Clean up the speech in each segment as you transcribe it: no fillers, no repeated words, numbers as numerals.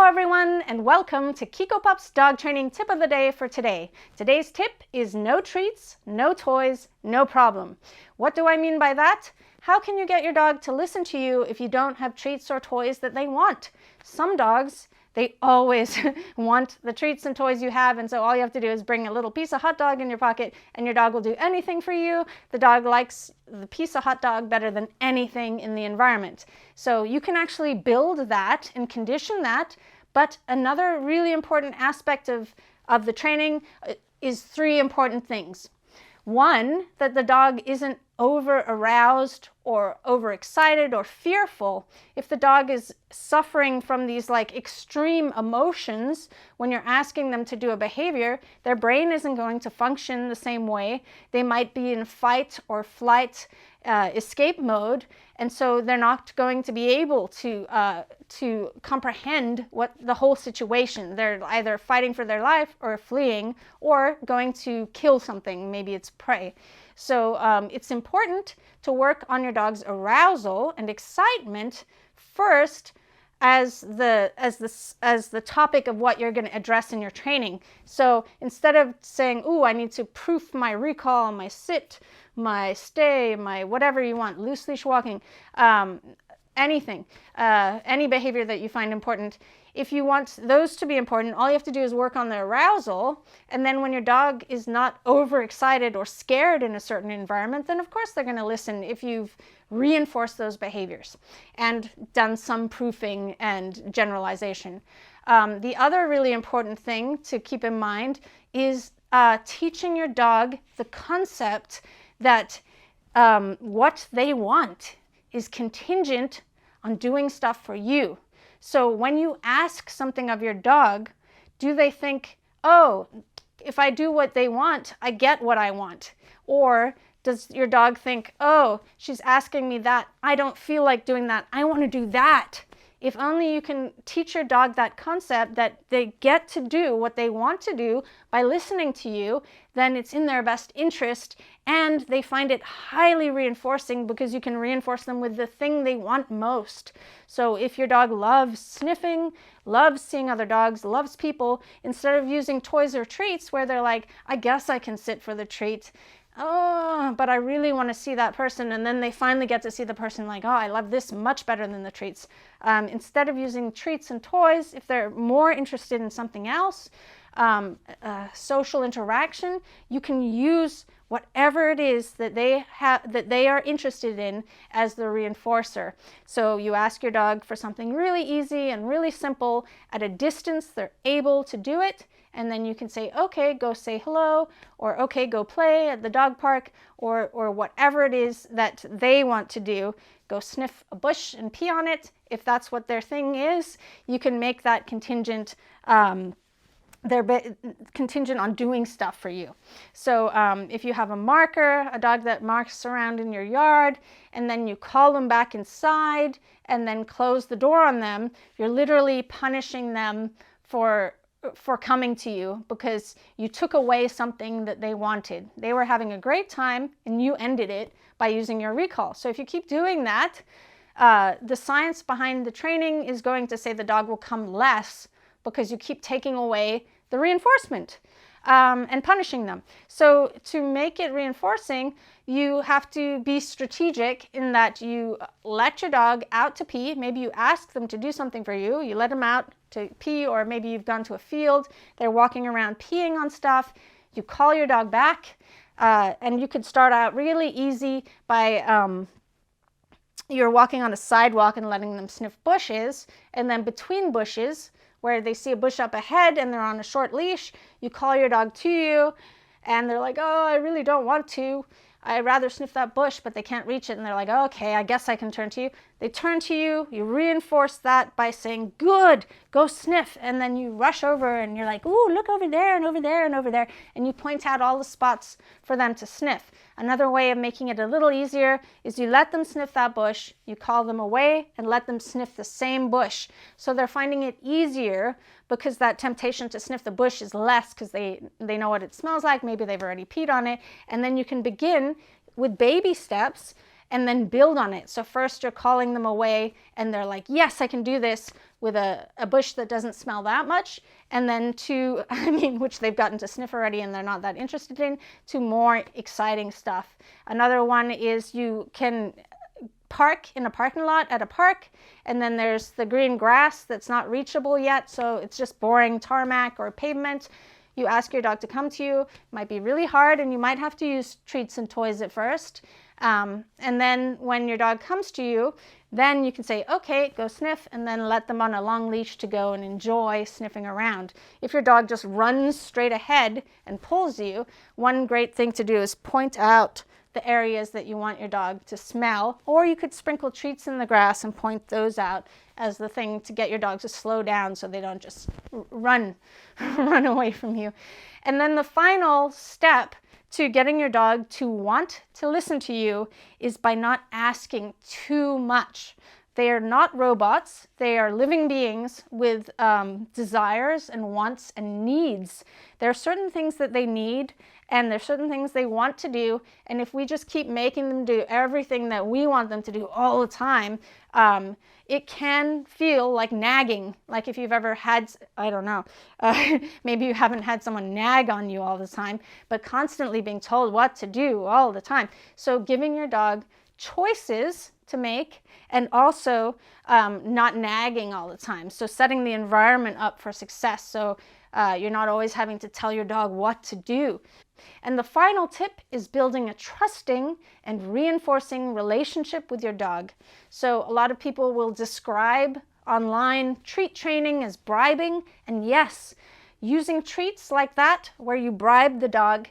everyone, and welcome to Kiko Pup's dog training tip of the day for today. Today's tip is no treats, no toys, no problem. What do I mean by that? How can you get your dog to listen to you if you don't have treats or toys that they want? Some dogs, they always want the treats and toys you have, and so all you have to do is bring a little piece of hot dog in your pocket and your dog will do anything for you. The dog likes the piece of hot dog better than anything in the environment. So you can actually build that and condition that, but another really important aspect of the training is three important things. One, that the dog isn't over-aroused or overexcited or fearful. If the dog is suffering from these extreme emotions, when you're asking them to do a behavior, their brain isn't going to function the same way. They might be in fight or flight escape mode, and so they're not going to be able to comprehend what the whole situation. They're either fighting for their life or fleeing or going to kill something. Maybe it's prey. So it's important to work on your dog's arousal and excitement first as the topic of what you're going to address in your training. So instead of saying, "Ooh, I need to proof my recall, my sit, my stay, my whatever you want, loose leash walking," anything, any behavior that you find important. If you want those to be important, all you have to do is work on the arousal, and then when your dog is not overexcited or scared in a certain environment, then of course they're going to listen if you've reinforced those behaviors and done some proofing and generalization. The other really important thing to keep in mind is teaching your dog the concept that what they want is contingent on doing stuff for you. So when you ask something of your dog, do they think, "Oh, if I do what they want, I get what I want"? Or does your dog think, "Oh, she's asking me that, I don't feel like doing that, I want to do that"? If only you can teach your dog that concept that they get to do what they want to do by listening to you, then it's in their best interest, and they find it highly reinforcing because you can reinforce them with the thing they want most. So if your dog loves sniffing, loves seeing other dogs, loves people, instead of using toys or treats where they're like, "I guess I can sit for the treat. Oh, but I really want to see that person," and then they finally get to see the person like, "Oh, I love this much better than the treats." Instead of using treats and toys, if they're more interested in something else, social interaction, you can use whatever it is that they are interested in as the reinforcer. So you ask your dog for something really easy and really simple at a distance they're able to do it, and then you can say, "Okay, go say hello," or "Okay, go play at the dog park," or whatever it is that they want to do. Go sniff a bush and pee on it. If that's what their thing is, you can make that contingent. They're contingent on doing stuff for you. So if you have a marker, a dog that marks around in your yard, and then you call them back inside and then close the door on them, you're literally punishing them for coming to you because you took away something that they wanted. They were having a great time and you ended it by using your recall. So if you keep doing that, the science behind the training is going to say the dog will come less because you keep taking away the reinforcement and punishing them. So to make it reinforcing, you have to be strategic in that you let your dog out to pee. Maybe you ask them to do something for you. You let them out to pee, or maybe you've gone to a field. They're walking around peeing on stuff. You call your dog back, and you could start out really easy by you're walking on a sidewalk and letting them sniff bushes, and then between bushes, where they see a bush up ahead and they're on a short leash, you call your dog to you and they're like, "Oh, I really don't want to. I'd rather sniff that bush," but they can't reach it, and they're like, "Okay, I guess I can turn to you." They turn to you, you reinforce that by saying, "Good, go sniff," and then you rush over and you're like, "Ooh, look over there and over there and over there," and you point out all the spots for them to sniff. Another way of making it a little easier is you let them sniff that bush, you call them away and let them sniff the same bush. So they're finding it easier because that temptation to sniff the bush is less because they know what it smells like. Maybe they've already peed on it, and then you can begin with baby steps and then build on it. So first you're calling them away and they're like, "Yes, I can do this," with a bush that doesn't smell that much, and then to, I mean, which they've gotten to sniff already and they're not that interested in, to more exciting stuff. Another one is you can park in a parking lot at a park, and then there's the green grass that's not reachable yet, so it's just boring tarmac or pavement. You ask your dog to come to you. It might be really hard, and you might have to use treats and toys at first. And then when your dog comes to you, then you can say, okay, go sniff, and then let them on a long leash to go and enjoy sniffing around. If your dog just runs straight ahead and pulls you, one great thing to do is point out the areas that you want your dog to smell, or you could sprinkle treats in the grass and point those out as the thing to get your dog to slow down so they don't just run away from you. And then the final step to getting your dog to want to listen to you is by not asking too much. They are not robots. They are living beings with desires and wants and needs. There are certain things that they need, and there's certain things they want to do, and if we just keep making them do everything that we want them to do all the time, it can feel like nagging. Like if you've ever had, I don't know, maybe you haven't had someone nag on you all the time, but constantly being told what to do all the time. So giving your dog choices to make, and also not nagging all the time. So setting the environment up for success, so you're not always having to tell your dog what to do. And the final tip is building a trusting and reinforcing relationship with your dog. So a lot of people will describe online treat training as bribing, and yes, using treats like that where you bribe the dog,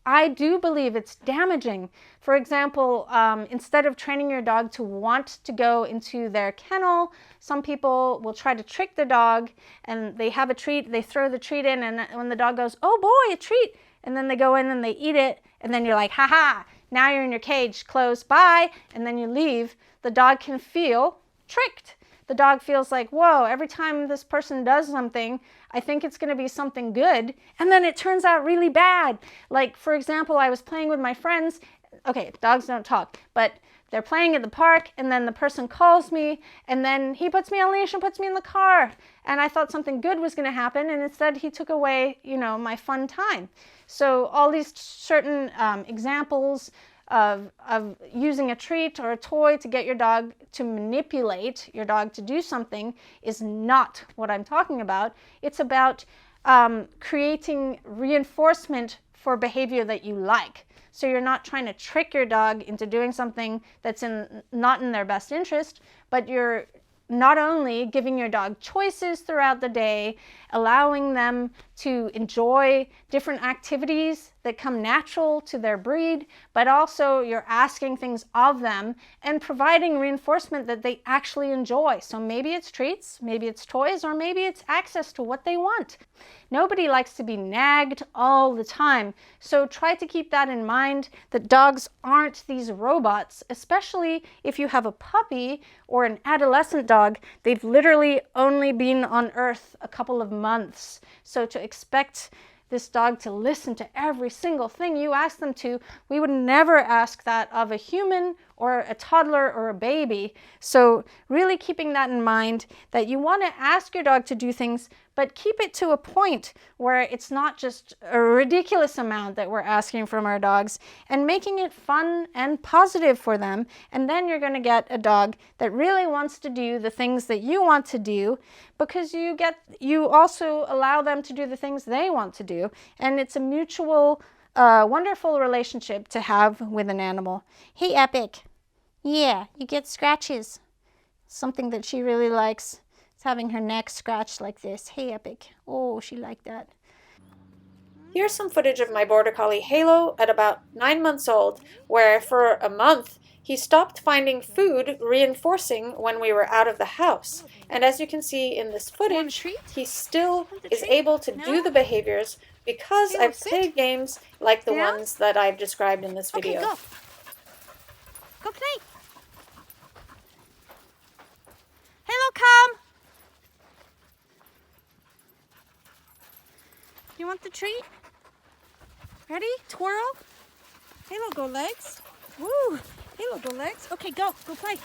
I do believe it's damaging. For example, instead of training your dog to want to go into their kennel, some people will try to trick the dog, and they have a treat, they throw the treat in, and when the dog goes, oh boy, a treat, and then they go in and they eat it, and then you're like, haha, now you're in your cage, close, bye, and then you leave, the dog can feel tricked. The dog feels like, whoa, every time this person does something, I think it's going to be something good, and then it turns out really bad. Like, for example, I was playing with my friends. Okay, dogs don't talk, but they're playing at the park, and then the person calls me, and then he puts me on leash and puts me in the car, and I thought something good was going to happen, and instead he took away, you know, my fun time. So all these certain examples of using a treat or a toy to get your dog to manipulate your dog to do something is not what I'm talking about. It's about creating reinforcement for behavior that you like. So you're not trying to trick your dog into doing something that's not in their best interest, but you're not only giving your dog choices throughout the day, allowing them to enjoy different activities that come natural to their breed, but also you're asking things of them and providing reinforcement that they actually enjoy. So maybe it's treats, maybe it's toys, or maybe it's access to what they want. Nobody likes to be nagged all the time, so try to keep that in mind, that dogs aren't these robots, especially if you have a puppy or an adolescent dog. They've literally only been on Earth a couple of months, so to expect this dog to listen to every single thing you ask them to, we would never ask that of a human or a toddler or a baby. So really keeping that in mind, that you want to ask your dog to do things, but keep it to a point where it's not just a ridiculous amount that we're asking from our dogs, and making it fun and positive for them. And then you're going to get a dog that really wants to do the things that you want to do, because you also allow them to do the things they want to do. And it's a mutual, wonderful relationship to have with an animal. Hey, Epic. Yeah, you get scratches. Something that she really likes is having her neck scratched like this. Hey, Epic. Oh, she liked that. Here's some footage of my Border Collie Halo at about 9 months old, where for a month he stopped finding food reinforcing when we were out of the house. And as you can see in this footage, he still is able to do the behaviors because I've played games like the ones that I've described in this video. Okay, go. Go play. Halo, come. You want the treat? Ready? Twirl. Halo, go legs. Woo. Halo, go legs. Okay, go. Go play.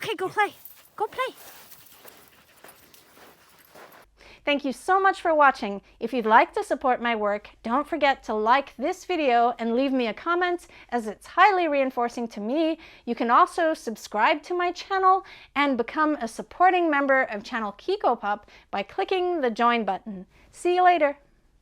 Okay, go play. Go play. Thank you so much for watching. If you'd like to support my work, don't forget to like this video and leave me a comment, as it's highly reinforcing to me. You can also subscribe to my channel and become a supporting member of channel Kiko Pup by clicking the join button. See you later.